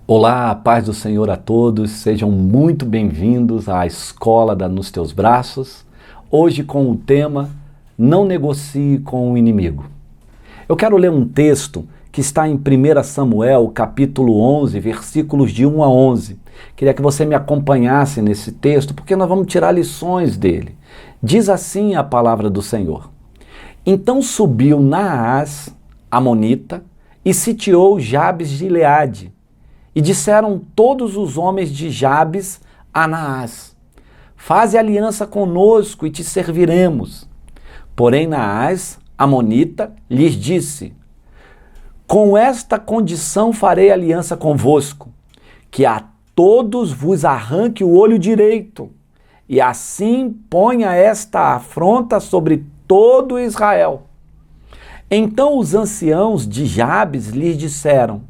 Olá, a paz do Senhor a todos, sejam muito bem-vindos à Escola Nos Teus Braços, hoje com o tema Não Negocie com o Inimigo. Eu quero ler um texto que está em 1 Samuel, capítulo 11, versículos de 1 a 11. Queria que você me acompanhasse nesse texto, porque nós vamos tirar lições dele. Diz assim a palavra do Senhor. Então subiu Naás, amonita, e sitiou Jabes de Gileade. E disseram todos os homens de Jabes a Naás: faze aliança conosco e te serviremos. Porém Naás, amonita, lhes disse: com esta condição farei aliança convosco, que a todos vos arranque o olho direito, e assim ponha esta afronta sobre todo Israel. Então os anciãos de Jabes lhes disseram: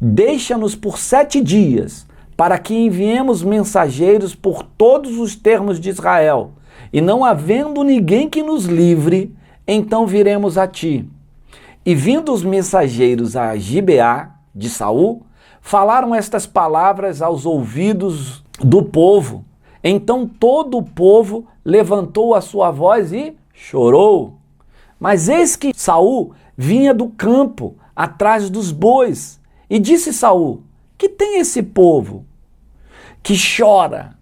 deixa-nos por 7 dias, para que enviemos mensageiros por todos os termos de Israel, e não havendo ninguém que nos livre, então viremos a ti. E vindo os mensageiros a Gibeá de Saul, falaram estas palavras aos ouvidos do povo. Então todo o povo levantou a sua voz e chorou. Mas eis que Saul vinha do campo, atrás dos bois, e disse Saul: que tem esse povo que chora?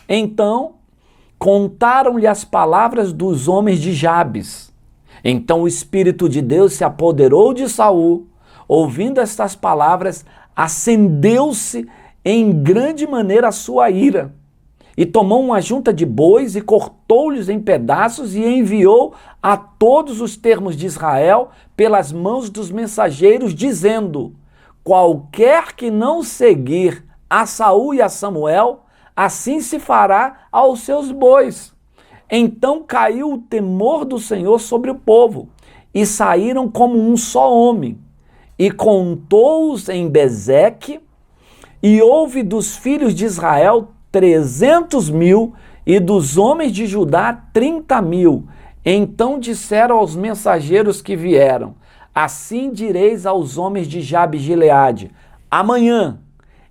Então contaram-lhe as palavras dos homens de Jabes. Então o Espírito de Deus se apoderou de Saul. Ouvindo estas palavras, acendeu-se em grande maneira a sua ira. E tomou uma junta de bois e cortou-lhes em pedaços e enviou a todos os termos de Israel pelas mãos dos mensageiros, dizendo: qualquer que não seguir a Saul e a Samuel, assim se fará aos seus bois. Então caiu o temor do Senhor sobre o povo, e saíram como um só homem. E contou-os em Bezeque, e houve dos filhos de Israel 300.000, e dos homens de Judá 30.000. Então disseram aos mensageiros que vieram: assim direis aos homens de Jabes de Gileade: amanhã,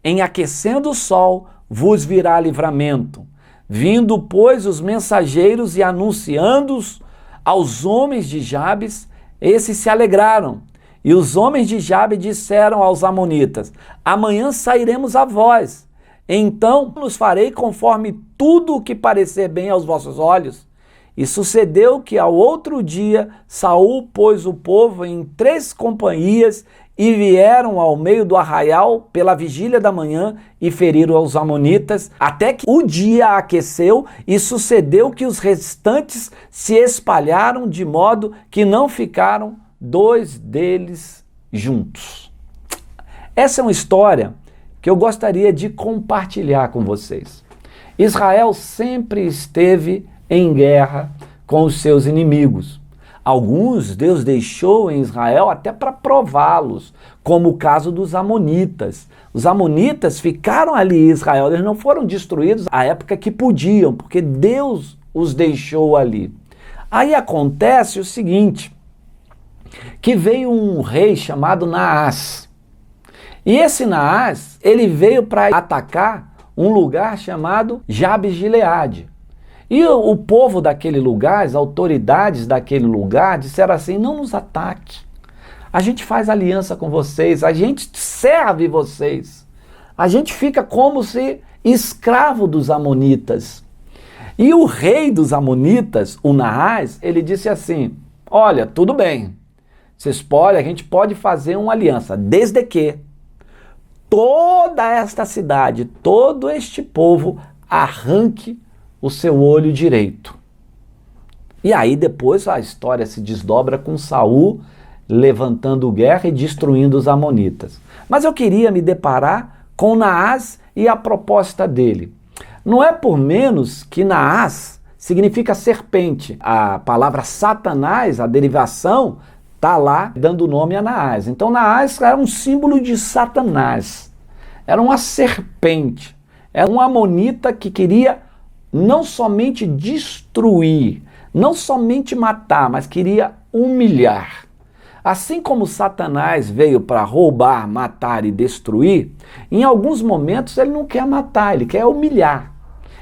em aquecendo o sol, vos virá livramento. Vindo, pois, os mensageiros e anunciando-os aos homens de Jabes, esses se alegraram. E os homens de Jabes disseram aos amonitas: amanhã sairemos a vós. Então nos farei conforme tudo o que parecer bem aos vossos olhos. E sucedeu que ao outro dia Saul pôs o povo em 3 companhias e vieram ao meio do arraial pela vigília da manhã e feriram os amonitas, até que o dia aqueceu, e sucedeu que os restantes se espalharam de modo que não ficaram 2 deles juntos. Essa é uma história que eu gostaria de compartilhar com vocês. Israel sempre esteve em guerra com os seus inimigos. Alguns Deus deixou em Israel até para prová-los, como o caso dos amonitas. Os amonitas ficaram ali em Israel, eles não foram destruídos à época que podiam, porque Deus os deixou ali. Aí acontece o seguinte, que veio um rei chamado Naás. E esse Naás, ele veio para atacar um lugar chamado Jabes de Gileade. E o povo daquele lugar, as autoridades daquele lugar, disseram assim: não nos ataque, a gente faz aliança com vocês, a gente serve vocês, a gente fica como se escravo dos amonitas. E o rei dos amonitas, o Naás, ele disse assim: olha, tudo bem, vocês podem, a gente pode fazer uma aliança, desde que toda esta cidade, todo este povo arranque o seu olho direito. E aí depois a história se desdobra com Saul levantando guerra e destruindo os amonitas. Mas eu queria me deparar com Naás e a proposta dele. Não é por menos que Naás significa serpente. A palavra Satanás, a derivação, está lá dando nome a Naás. Então Naás era um símbolo de Satanás. Era uma serpente. Era um amonita que queria não somente destruir, não somente matar, mas queria humilhar. Assim como Satanás veio para roubar, matar e destruir, em alguns momentos ele não quer matar, ele quer humilhar,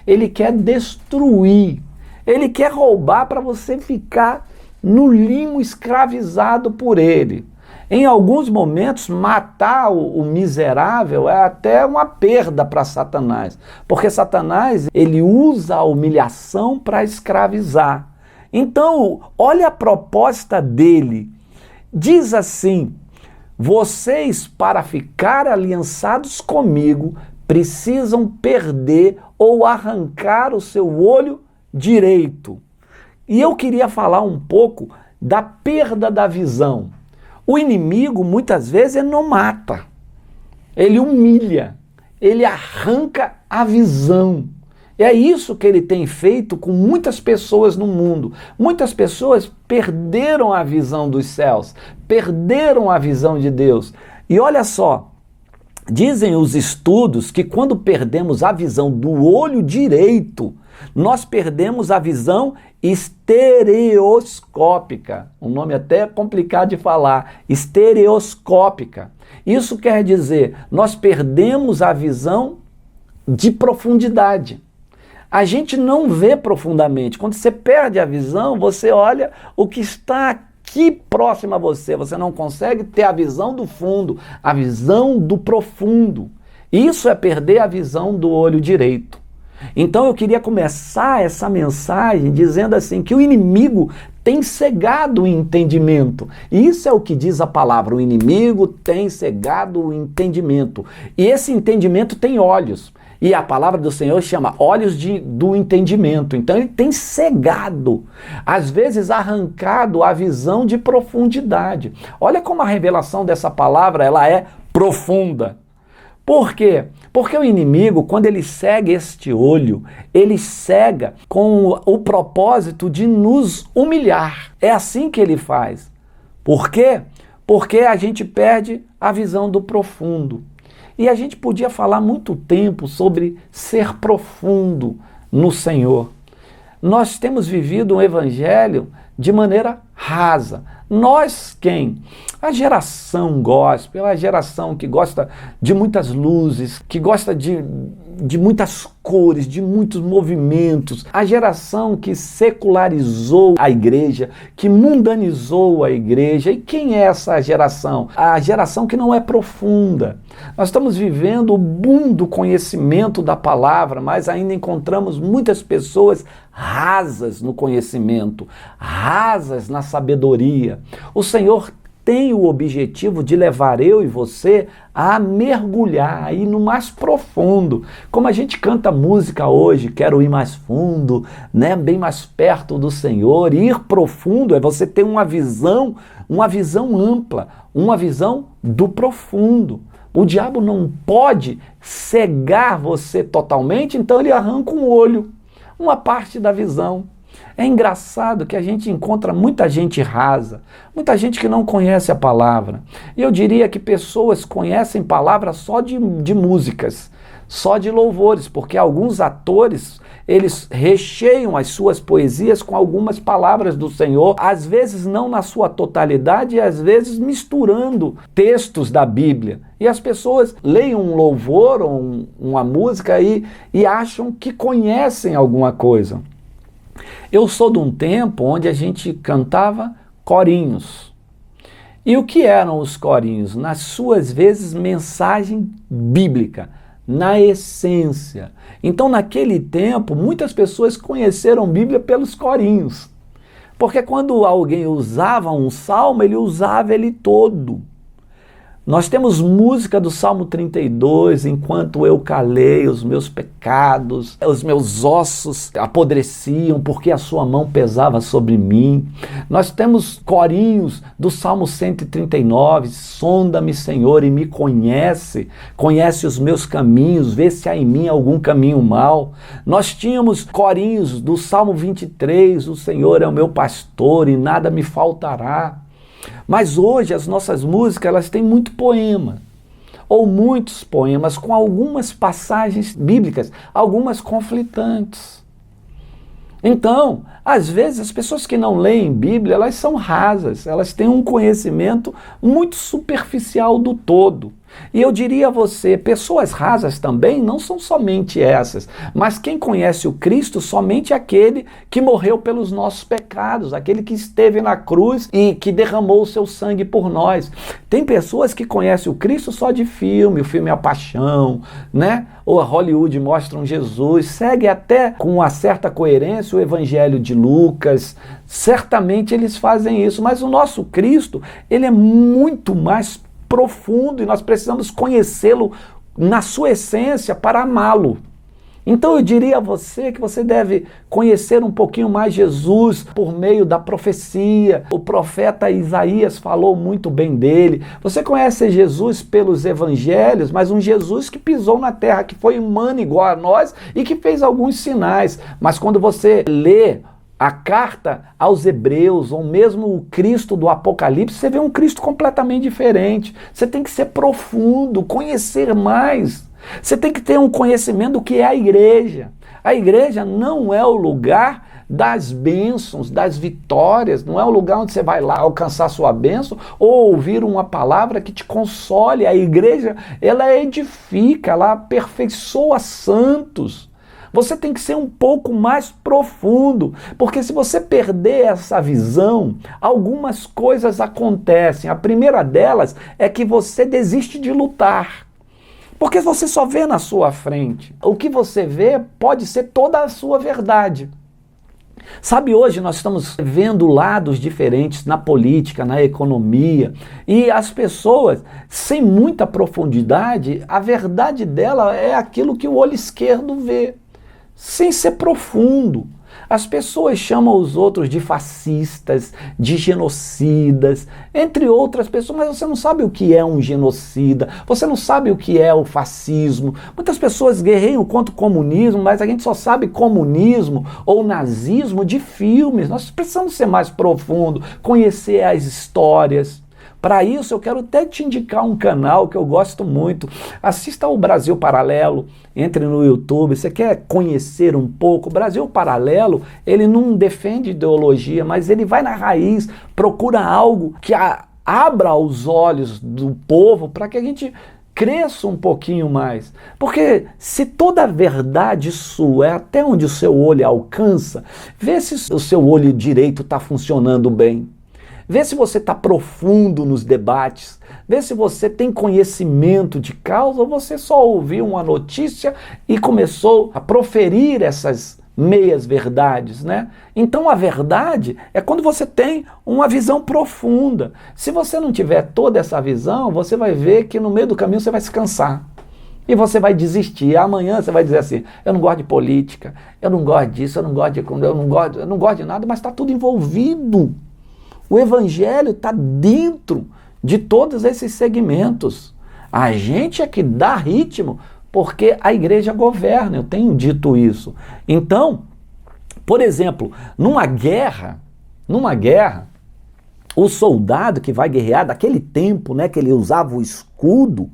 ele quer destruir, ele quer roubar para você ficar no limo escravizado por ele. Em alguns momentos, matar o miserável é até uma perda para Satanás, porque Satanás ele usa a humilhação para escravizar. Então, olha a proposta dele. Diz assim: vocês, para ficar aliançados comigo, precisam perder ou arrancar o seu olho direito. E eu queria falar um pouco da perda da visão. O inimigo, muitas vezes, ele não mata, ele humilha, ele arranca a visão. E é isso que ele tem feito com muitas pessoas no mundo. Muitas pessoas perderam a visão dos céus, perderam a visão de Deus. E olha só, dizem os estudos que quando perdemos a visão do olho direito, nós perdemos a visão estereoscópica. Um nome até complicado de falar, estereoscópica. Isso quer dizer, nós perdemos a visão de profundidade. A gente não vê profundamente. Quando você perde a visão, você olha o que está aqui próximo a você. Você não consegue ter a visão do fundo, a visão do profundo. Isso é perder a visão do olho direito. Então eu queria começar essa mensagem dizendo assim, que o inimigo tem cegado o entendimento. E isso é o que diz a palavra, o inimigo tem cegado o entendimento. E esse entendimento tem olhos. E a palavra do Senhor chama olhos do entendimento. Então ele tem cegado, às vezes arrancado a visão de profundidade. Olha como a revelação dessa palavra ela é profunda. Por quê? Porque o inimigo, quando ele cega este olho, ele cega com o propósito de nos humilhar. É assim que ele faz. Por quê? Porque a gente perde a visão do profundo. E a gente podia falar muito tempo sobre ser profundo no Senhor. Nós temos vivido um evangelho de maneira rasa. Nós quem? A geração gospel, a geração que gosta de muitas luzes, que gosta de muitas cores, de muitos movimentos. A geração que secularizou a igreja, que mundanizou a igreja. E quem é essa geração? A geração que não é profunda. Nós estamos vivendo o boom do conhecimento da palavra, mas ainda encontramos muitas pessoas rasas no conhecimento, rasas na sabedoria. O Senhor tem o objetivo de levar eu e você a mergulhar aí no mais profundo. Como a gente canta música hoje, quero ir mais fundo, né? Bem mais perto do Senhor. E ir profundo é você ter uma visão ampla, uma visão do profundo. O diabo não pode cegar você totalmente, então ele arranca um olho, uma parte da visão. É engraçado que a gente encontra muita gente rasa, muita gente que não conhece a palavra. E eu diria que pessoas conhecem palavra só de músicas, só de louvores, porque alguns atores, eles recheiam as suas poesias com algumas palavras do Senhor, às vezes não na sua totalidade, e às vezes misturando textos da Bíblia. E as pessoas leem um louvor ou uma música e acham que conhecem alguma coisa. Eu sou de um tempo onde a gente cantava corinhos. E o que eram os corinhos? Nas suas vezes, mensagem bíblica, na essência. Então, naquele tempo, muitas pessoas conheceram Bíblia pelos corinhos. Porque quando alguém usava um salmo, ele usava ele todo. Nós temos música do Salmo 32, enquanto eu calei os meus pecados, os meus ossos apodreciam porque a sua mão pesava sobre mim. Nós temos corinhos do Salmo 139, sonda-me, Senhor, e me conhece os meus caminhos, vê se há em mim algum caminho mau. Nós tínhamos corinhos do Salmo 23, o Senhor é o meu pastor e nada me faltará. Mas hoje as nossas músicas elas têm muito poema, ou muitos poemas com algumas passagens bíblicas, algumas conflitantes. Então, às vezes, as pessoas que não leem Bíblia, elas são rasas, elas têm um conhecimento muito superficial do todo. E eu diria a você, pessoas rasas também não são somente essas, mas quem conhece o Cristo somente aquele que morreu pelos nossos pecados, aquele que esteve na cruz e que derramou o seu sangue por nós. Tem pessoas que conhecem o Cristo só de filme, o filme A Paixão, né? Ou a Hollywood mostra um Jesus, segue até com uma certa coerência o Evangelho de Lucas. Certamente eles fazem isso, mas o nosso Cristo, ele é muito mais profundo e nós precisamos conhecê-lo na sua essência para amá-lo. Então eu diria a você que você deve conhecer um pouquinho mais Jesus por meio da profecia. O profeta Isaías falou muito bem dele. Você conhece Jesus pelos evangelhos, mas um Jesus que pisou na terra, que foi humano igual a nós e que fez alguns sinais. Mas quando você lê a carta aos Hebreus, ou mesmo o Cristo do Apocalipse, você vê um Cristo completamente diferente. Você tem que ser profundo, conhecer mais. Você tem que ter um conhecimento do que é a igreja. A igreja não é o lugar das bênçãos, das vitórias, não é o lugar onde você vai lá alcançar sua bênção ou ouvir uma palavra que te console. A igreja, ela edifica, ela aperfeiçoa santos. Você tem que ser um pouco mais profundo, porque se você perder essa visão, algumas coisas acontecem. A primeira delas é que você desiste de lutar, porque você só vê na sua frente. O que você vê pode ser toda a sua verdade. Sabe, hoje nós estamos vendo lados diferentes na política, na economia, e as pessoas, sem muita profundidade, a verdade dela é aquilo que o olho esquerdo vê, sem ser profundo. As pessoas chamam os outros de fascistas, de genocidas, entre outras pessoas, mas você não sabe o que é um genocida, você não sabe o que é o fascismo. Muitas pessoas guerreiam contra o comunismo, mas a gente só sabe comunismo ou nazismo de filmes. Nós precisamos ser mais profundo, conhecer as histórias. Para isso, eu quero até te indicar um canal que eu gosto muito. Assista ao Brasil Paralelo, entre no YouTube. Você quer conhecer um pouco? O Brasil Paralelo, ele não defende ideologia, mas ele vai na raiz, procura algo que abra os olhos do povo para que a gente cresça um pouquinho mais. Porque se toda a verdade sua é até onde o seu olho alcança, vê se o seu olho direito está funcionando bem. Vê se você está profundo nos debates, vê se você tem conhecimento de causa ou você só ouviu uma notícia e começou a proferir essas meias verdades, né? Então a verdade é quando você tem uma visão profunda. Se você não tiver toda essa visão, você vai ver que no meio do caminho você vai se cansar. E você vai desistir. Amanhã você vai dizer assim, eu não gosto de política, eu não gosto disso, eu não gosto de nada, mas está tudo envolvido. O evangelho está dentro de todos esses segmentos. A gente é que dá ritmo, porque a igreja governa, eu tenho dito isso. Então, por exemplo, numa guerra, o soldado que vai guerrear, daquele tempo, né, que ele usava o escudo,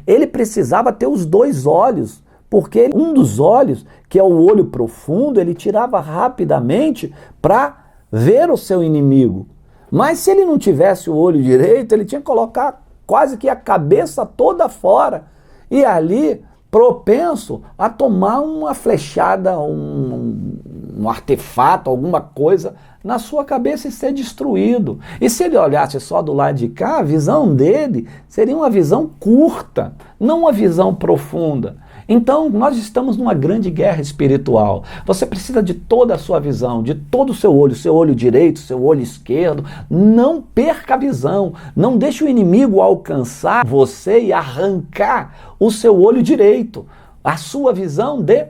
ele precisava ter os dois olhos, porque um dos olhos, que é o olho profundo, ele tirava rapidamente para ver o seu inimigo. Mas se ele não tivesse o olho direito, ele tinha que colocar quase que a cabeça toda fora. E ali, propenso a tomar uma flechada, um artefato, alguma coisa na sua cabeça e ser destruído. E se ele olhasse só do lado de cá, a visão dele seria uma visão curta, não uma visão profunda. Então, nós estamos numa grande guerra espiritual. Você precisa de toda a sua visão, de todo o seu olho direito, seu olho esquerdo. Não perca a visão. Não deixe o inimigo alcançar você e arrancar o seu olho direito, a sua visão de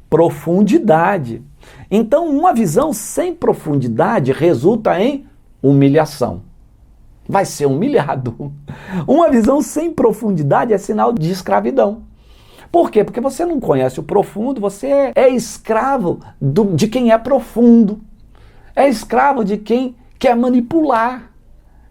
profundidade. Então, uma visão sem profundidade resulta em humilhação. Vai ser humilhado. Uma visão sem profundidade é sinal de escravidão. Por quê? Porque você não conhece o profundo, você é escravo de quem é profundo. É escravo de quem quer manipular.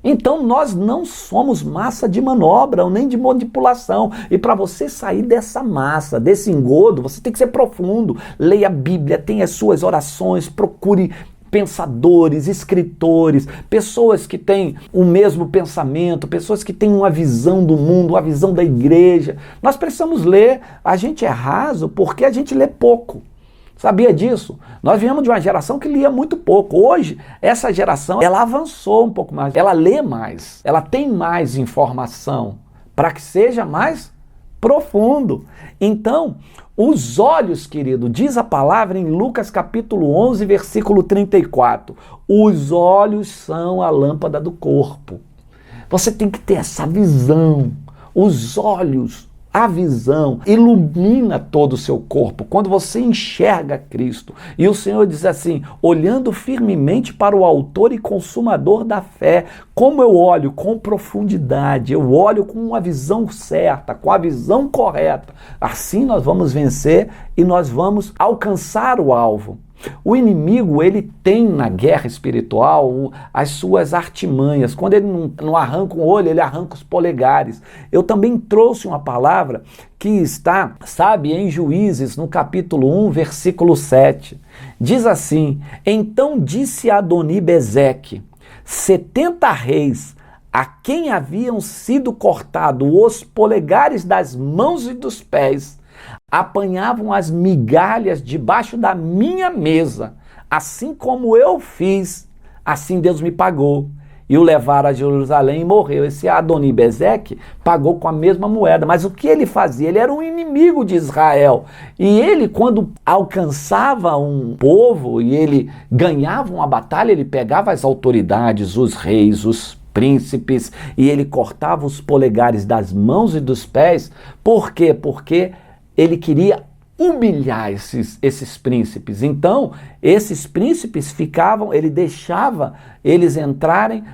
Então nós não somos massa de manobra, nem de manipulação. E para você sair dessa massa, desse engodo, você tem que ser profundo. Leia a Bíblia, tenha as suas orações, procure pensadores, escritores, pessoas que têm o mesmo pensamento, pessoas que têm uma visão do mundo, uma visão da igreja. Nós precisamos ler. A gente é raso porque a gente lê pouco. Sabia disso? Nós viemos de uma geração que lia muito pouco. Hoje, essa geração, ela avançou um pouco mais. Ela lê mais, ela tem mais informação para que seja mais profundo. Então, os olhos, querido, diz a palavra em Lucas capítulo 11, versículo 34. Os olhos são a lâmpada do corpo. Você tem que ter essa visão. Os olhos, a visão, ilumina todo o seu corpo. Quando você enxerga Cristo, e o Senhor diz assim, olhando firmemente para o autor e consumador da fé, como eu olho com profundidade, eu olho com uma visão certa, com a visão correta, assim nós vamos vencer e nós vamos alcançar o alvo. O inimigo, ele tem na guerra espiritual as suas artimanhas. Quando ele não arranca um olho, ele arranca os polegares. Eu também trouxe uma palavra que está, sabe, em Juízes, no capítulo 1, versículo 7. Diz assim, então disse Adoni-Bezeque, 70 reis, a quem haviam sido cortados os polegares das mãos e dos pés, apanhavam as migalhas debaixo da minha mesa, assim como eu fiz, assim Deus me pagou. E o levaram a Jerusalém e morreu. Esse Adoni-Bezeque pagou com a mesma moeda. Mas o que ele fazia? Ele era um inimigo de Israel. E ele, quando alcançava um povo e ele ganhava uma batalha, ele pegava as autoridades, os reis, os príncipes, e ele cortava os polegares das mãos e dos pés. Por quê? Porque ele queria humilhar esses príncipes. Então, esses príncipes ficavam, ele deixava eles entrarem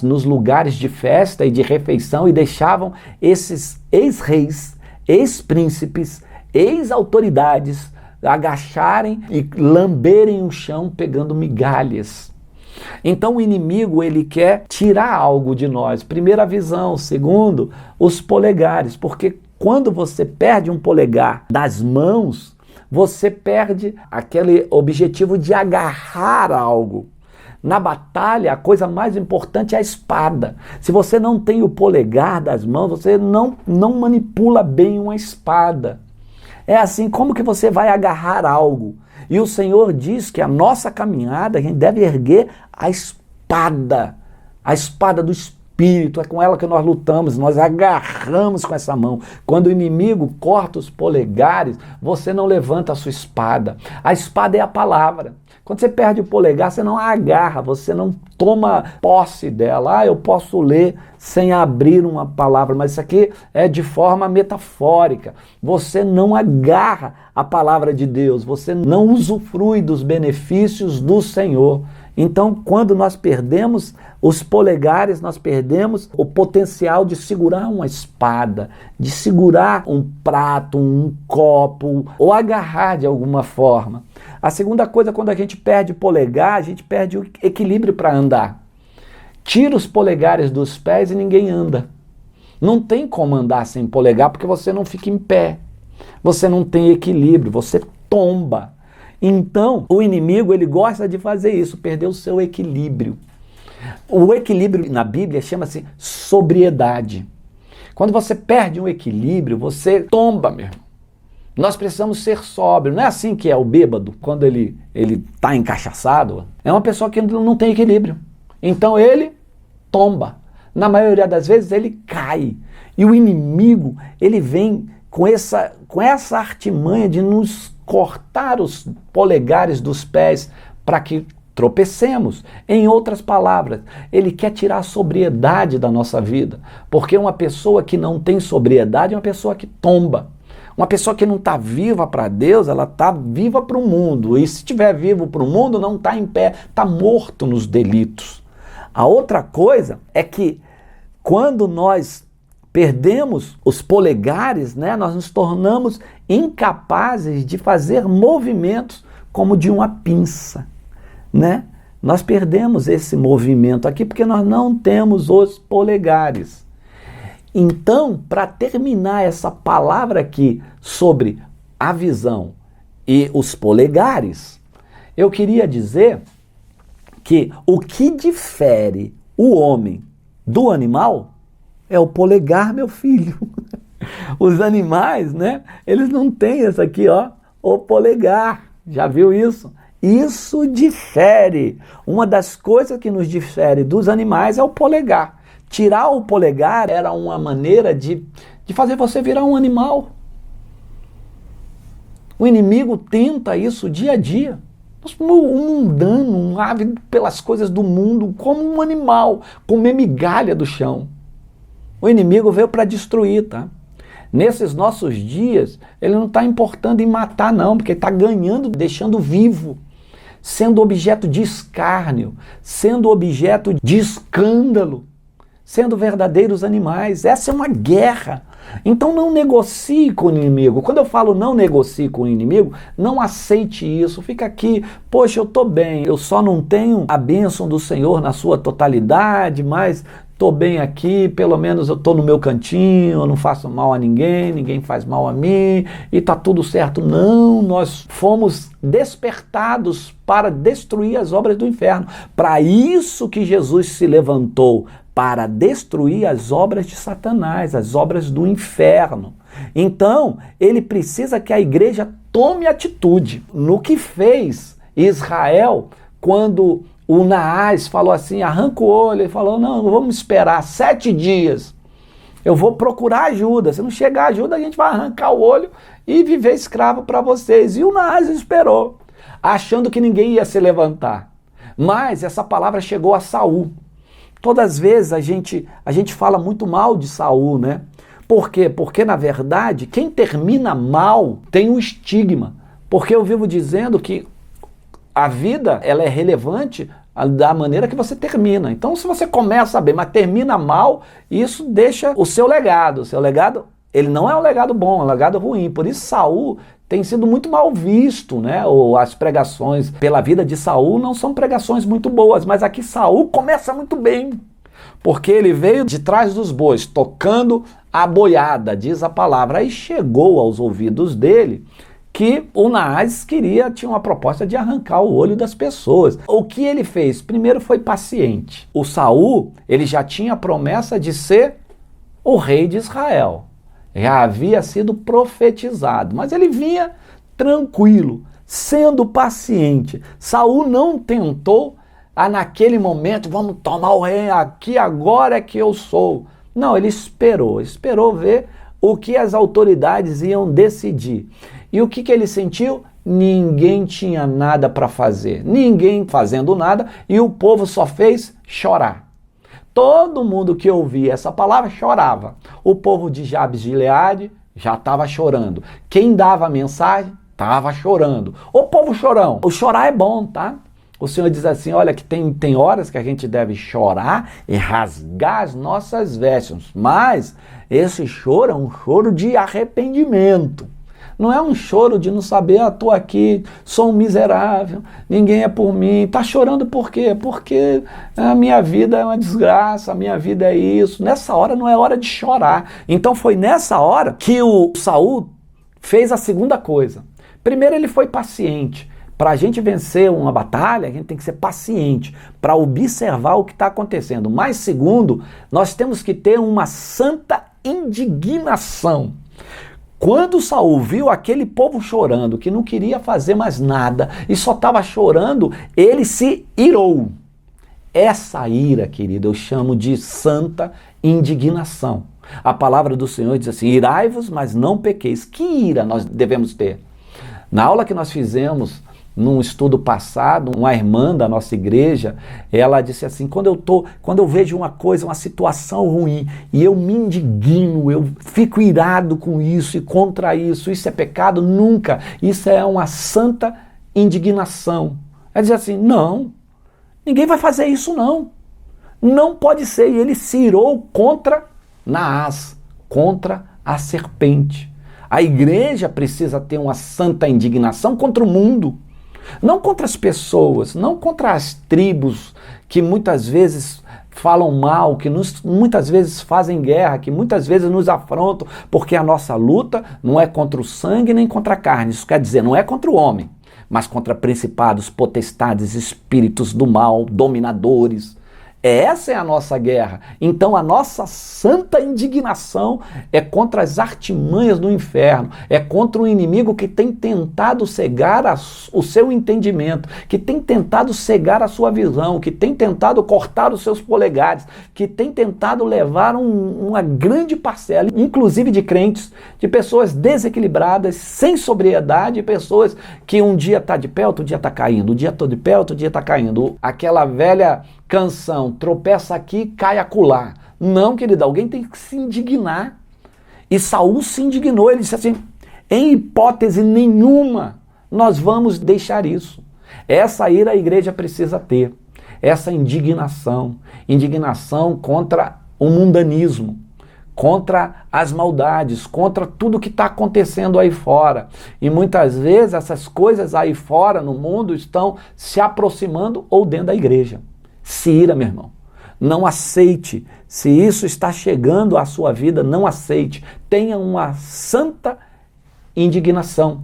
nos lugares de festa e de refeição e deixavam esses ex-reis, ex-príncipes, ex-autoridades agacharem e lamberem o chão pegando migalhas. Então o inimigo, ele quer tirar algo de nós. Primeiro a visão, segundo os polegares, porque quando você perde um polegar das mãos, você perde aquele objetivo de agarrar algo. Na batalha, a coisa mais importante é a espada. Se você não tem o polegar das mãos, você não manipula bem uma espada. É assim, como que você vai agarrar algo? E o Senhor diz que a nossa caminhada, a gente deve erguer a espada do Espírito. É com ela que nós lutamos, nós agarramos com essa mão. Quando o inimigo corta os polegares, você não levanta a sua espada. A espada é a palavra. Quando você perde o polegar, você não a agarra, você não toma posse dela. Ah, eu posso ler sem abrir uma palavra, mas isso aqui é de forma metafórica. Você não agarra a palavra de Deus, você não usufrui dos benefícios do Senhor. Então, quando nós perdemos os polegares, nós perdemos o potencial de segurar uma espada, de segurar um prato, um copo, ou agarrar de alguma forma. A segunda coisa, quando a gente perde o polegar, a gente perde o equilíbrio para andar. Tira os polegares dos pés e ninguém anda. Não tem como andar sem polegar porque você não fica em pé. Você não tem equilíbrio, você tomba. Então, o inimigo, ele gosta de fazer isso, perder o seu equilíbrio. O equilíbrio na Bíblia chama-se sobriedade. Quando você perde um equilíbrio, você tomba, meu irmão. Nós precisamos ser sóbrios. Não é assim que é o bêbado, quando ele está encachaçado. É uma pessoa que não tem equilíbrio. Então ele tomba. Na maioria das vezes ele cai. E o inimigo, ele vem com essa artimanha de nos cortar os polegares dos pés para que tropecemos. Em outras palavras, ele quer tirar a sobriedade da nossa vida, porque uma pessoa que não tem sobriedade é uma pessoa que tomba. Uma pessoa que não está viva para Deus, ela está viva para o mundo, e se estiver vivo para o mundo, não está em pé, está morto nos delitos. A outra coisa é que quando nós perdemos os polegares, né, nós nos tornamos incapazes de fazer movimentos como de uma pinça, né? Nós perdemos esse movimento aqui porque nós não temos os polegares. Então, para terminar essa palavra aqui sobre a visão e os polegares, eu queria dizer que o que difere o homem do animal é o polegar, meu filho. Os animais, né? Eles não têm esse aqui, ó, o polegar. Já viu isso? Isso difere. Uma das coisas que nos difere dos animais é o polegar. Tirar o polegar era uma maneira de fazer você virar um animal. O inimigo tenta isso dia a dia. Um mundano, um ávido pelas coisas do mundo, como um animal, comer migalha do chão. O inimigo veio para destruir, tá? Nesses nossos dias, ele não está importando em matar não, porque ele está ganhando, deixando vivo, sendo objeto de escárnio, sendo objeto de escândalo, sendo verdadeiros animais. Essa é uma guerra. Então não negocie com o inimigo. Quando eu falo não negocie com o inimigo, não aceite isso. Fica aqui, poxa, eu estou bem, eu só não tenho a bênção do Senhor na sua totalidade, mas estou bem aqui, pelo menos eu estou no meu cantinho, eu não faço mal a ninguém, ninguém faz mal a mim, e está tudo certo. Não, nós fomos despertados para destruir as obras do inferno. Para isso que Jesus se levantou, para destruir as obras de Satanás, as obras do inferno. Então, ele precisa que a igreja tome atitude. No que fez Israel quando o Naás falou assim, arranca o olho, ele falou, não vamos esperar 7 dias, eu vou procurar ajuda, se não chegar ajuda a gente vai arrancar o olho e viver escravo para vocês. E o Naás esperou, achando que ninguém ia se levantar. Mas essa palavra chegou a Saul. Todas as vezes a gente fala muito mal de Saul, né? Por quê? Porque, na verdade, quem termina mal tem um estigma. Porque eu vivo dizendo que a vida ela é relevante da maneira que você termina. Então, se você começa bem, mas termina mal, isso deixa o seu legado. O seu legado, ele não é um legado bom, é um legado ruim. Por isso, Saul tem sido muito mal visto, né? Ou as pregações pela vida de Saul não são pregações muito boas, mas aqui Saul começa muito bem, porque ele veio de trás dos bois, tocando a boiada, diz a palavra, aí chegou aos ouvidos dele que o Naás tinha uma proposta de arrancar o olho das pessoas. O que ele fez? Primeiro foi paciente. O Saul, ele já tinha a promessa de ser o rei de Israel. Já havia sido profetizado, mas ele vinha tranquilo, sendo paciente. Saul não tentou, naquele momento, vamos tomar o rei aqui, agora é que eu sou. Não, ele esperou ver o que as autoridades iam decidir. E o que ele sentiu? Ninguém tinha nada para fazer, ninguém fazendo nada, e o povo só fez chorar. Todo mundo que ouvia essa palavra chorava. O povo de Jabes de Gileade já estava chorando. Quem dava a mensagem estava chorando. O povo chorão. O chorar é bom, tá? O Senhor diz assim, olha, que tem horas que a gente deve chorar e rasgar as nossas vestes. Mas esse choro é um choro de arrependimento. Não é um choro de não saber, estou aqui, sou um miserável, ninguém é por mim. Está chorando por quê? Porque a minha vida é uma desgraça, a minha vida é isso. Nessa hora não é hora de chorar. Então foi nessa hora que o Saul fez a segunda coisa. Primeiro ele foi paciente. Para a gente vencer uma batalha, a gente tem que ser paciente para observar o que está acontecendo. Mas segundo, nós temos que ter uma santa indignação. Quando Saul viu aquele povo chorando, que não queria fazer mais nada e só estava chorando, ele se irou. Essa ira, querido, eu chamo de santa indignação. A palavra do Senhor diz assim, irai-vos, mas não pequeis. Que ira nós devemos ter? Na aula que nós fizemos, num estudo passado, uma irmã da nossa igreja, ela disse assim, quando eu vejo uma coisa, uma situação ruim, e eu me indigno, eu fico irado com isso e contra isso é pecado? Nunca. Isso é uma santa indignação. Ela diz assim, não, ninguém vai fazer isso não. Não pode ser. E ele se irou contra Naás, contra a serpente. A igreja precisa ter uma santa indignação contra o mundo. Não contra as pessoas, não contra as tribos que muitas vezes falam mal, que muitas vezes fazem guerra, que muitas vezes nos afrontam, porque a nossa luta não é contra o sangue nem contra a carne. Isso quer dizer, não é contra o homem, mas contra principados, potestades, espíritos do mal, dominadores. Essa é a nossa guerra. Então a nossa santa indignação é contra as artimanhas do inferno, é contra o inimigo que tem tentado cegar o seu entendimento, que tem tentado cegar a sua visão, que tem tentado cortar os seus polegares, que tem tentado levar uma grande parcela, inclusive de crentes, de pessoas desequilibradas, sem sobriedade, pessoas que um dia está de pé, outro dia está caindo, um dia estou de pé, outro dia está caindo. Aquela velha canção, tropeça aqui, cai acolá. Não, querido, alguém tem que se indignar. E Saul se indignou, ele disse assim, em hipótese nenhuma nós vamos deixar isso. Essa ira a igreja precisa ter, essa indignação contra o mundanismo, contra as maldades, contra tudo que está acontecendo aí fora. E muitas vezes essas coisas aí fora no mundo estão se aproximando ou dentro da igreja. Se ira, meu irmão. Não aceite. Se isso está chegando à sua vida, não aceite. Tenha uma santa indignação.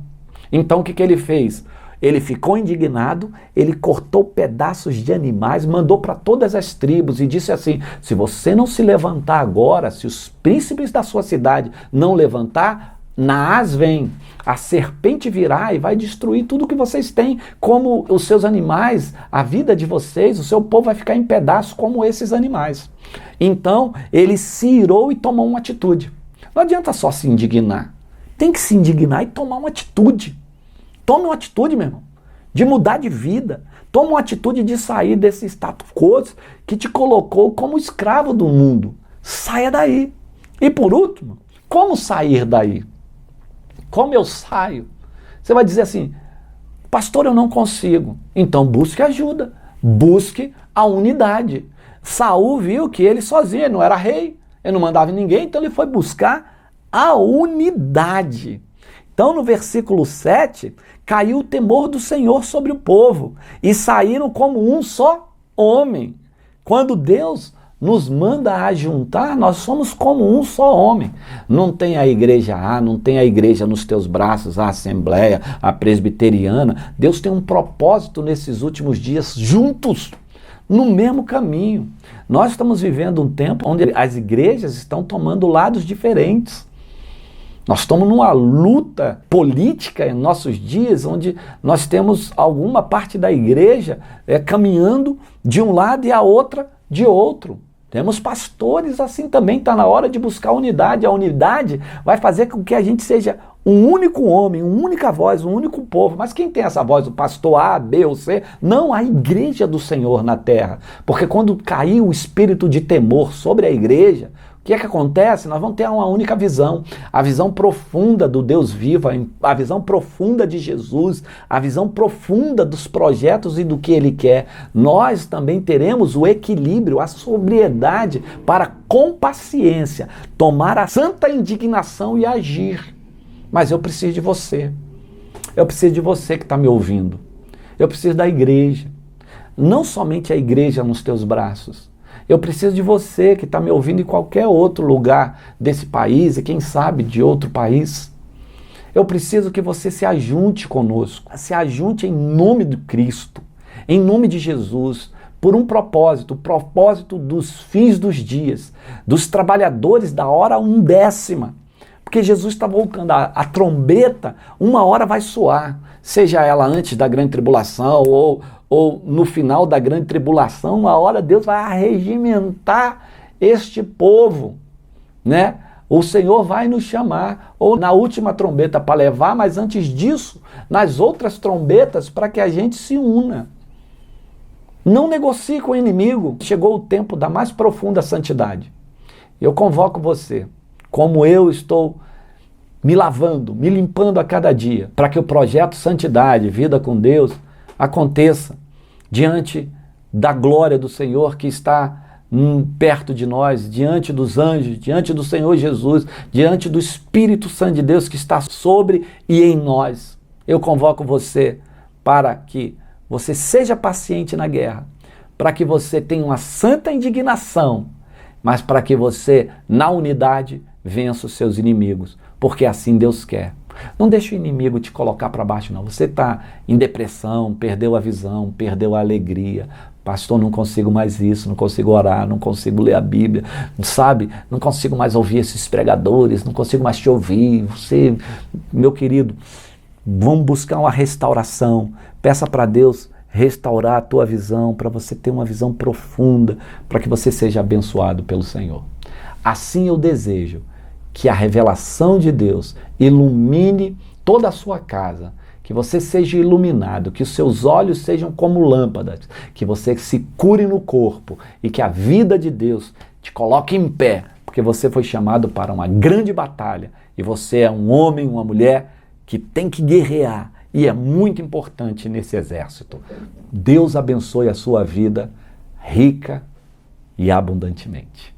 Então o que ele fez? Ele ficou indignado, ele cortou pedaços de animais, mandou para todas as tribos e disse assim, se você não se levantar agora, se os príncipes da sua cidade não levantar, Naás vem, a serpente virá e vai destruir tudo que vocês têm, como os seus animais, a vida de vocês, o seu povo vai ficar em pedaços como esses animais. Então, ele se irou e tomou uma atitude. Não adianta só se indignar, tem que se indignar e tomar uma atitude. Tome uma atitude, meu irmão, de mudar de vida. Tome uma atitude de sair desse status quo que te colocou como escravo do mundo. Saia daí. E por último, como sair daí? Como eu saio? Você vai dizer assim, pastor, eu não consigo. Então busque ajuda, busque a unidade. Saul viu que ele sozinho, ele não era rei, ele não mandava em ninguém, então ele foi buscar a unidade. Então no versículo 7, caiu o temor do Senhor sobre o povo e saíram como um só homem. Quando Deus nos manda ajuntar, nós somos como um só homem. Não tem a igreja A, não tem a igreja nos teus braços, a assembleia, a presbiteriana. Deus tem um propósito nesses últimos dias, juntos, no mesmo caminho. Nós estamos vivendo um tempo onde as igrejas estão tomando lados diferentes. Nós estamos numa luta política em nossos dias, onde nós temos alguma parte da igreja caminhando de um lado e a outra de outro. Temos pastores assim também, está na hora de buscar unidade. A unidade vai fazer com que a gente seja um único homem, uma única voz, um único povo. Mas quem tem essa voz? O pastor A, B ou C? Não, a igreja do Senhor na terra. Porque quando caiu o espírito de temor sobre a igreja, o que é que acontece? Nós vamos ter uma única visão, a visão profunda do Deus vivo, a visão profunda de Jesus, a visão profunda dos projetos e do que Ele quer. Nós também teremos o equilíbrio, a sobriedade para, com paciência, tomar a santa indignação e agir. Mas eu preciso de você. Eu preciso de você que está me ouvindo. Eu preciso da igreja. Não somente a igreja nos teus braços. Eu preciso de você que está me ouvindo em qualquer outro lugar desse país e quem sabe de outro país. Eu preciso que você se ajunte conosco, se ajunte em nome de Cristo, em nome de Jesus, por um propósito, o propósito dos fins dos dias, dos trabalhadores da hora undécima. Porque Jesus está voltando, a trombeta, uma hora vai soar, seja ela antes da grande tribulação ou no final da grande tribulação, uma hora Deus vai arregimentar este povo, né? O Senhor vai nos chamar, ou na última trombeta para levar, mas antes disso, nas outras trombetas, para que a gente se una. Não negocie com o inimigo. Chegou o tempo da mais profunda santidade. Eu convoco você, como eu estou me lavando, me limpando a cada dia, para que o projeto Santidade, Vida com Deus, aconteça diante da glória do Senhor que está perto de nós, diante dos anjos, diante do Senhor Jesus, diante do Espírito Santo de Deus que está sobre e em nós. Eu convoco você para que você seja paciente na guerra, para que você tenha uma santa indignação, mas para que você, na unidade, vença os seus inimigos, porque assim Deus quer. Não deixe o inimigo te colocar para baixo, não. Você está em depressão, perdeu a visão, perdeu a alegria. Pastor, não consigo mais isso, não consigo orar, não consigo ler a Bíblia, sabe? Não consigo mais ouvir esses pregadores, não consigo mais te ouvir. Você, meu querido, vamos buscar uma restauração. Peça para Deus restaurar a tua visão, para você ter uma visão profunda, para que você seja abençoado pelo Senhor. Assim eu desejo que a revelação de Deus ilumine toda a sua casa, que você seja iluminado, que os seus olhos sejam como lâmpadas, que você se cure no corpo e que a vida de Deus te coloque em pé, porque você foi chamado para uma grande batalha e você é um homem, uma mulher que tem que guerrear e é muito importante nesse exército. Deus abençoe a sua vida rica e abundantemente.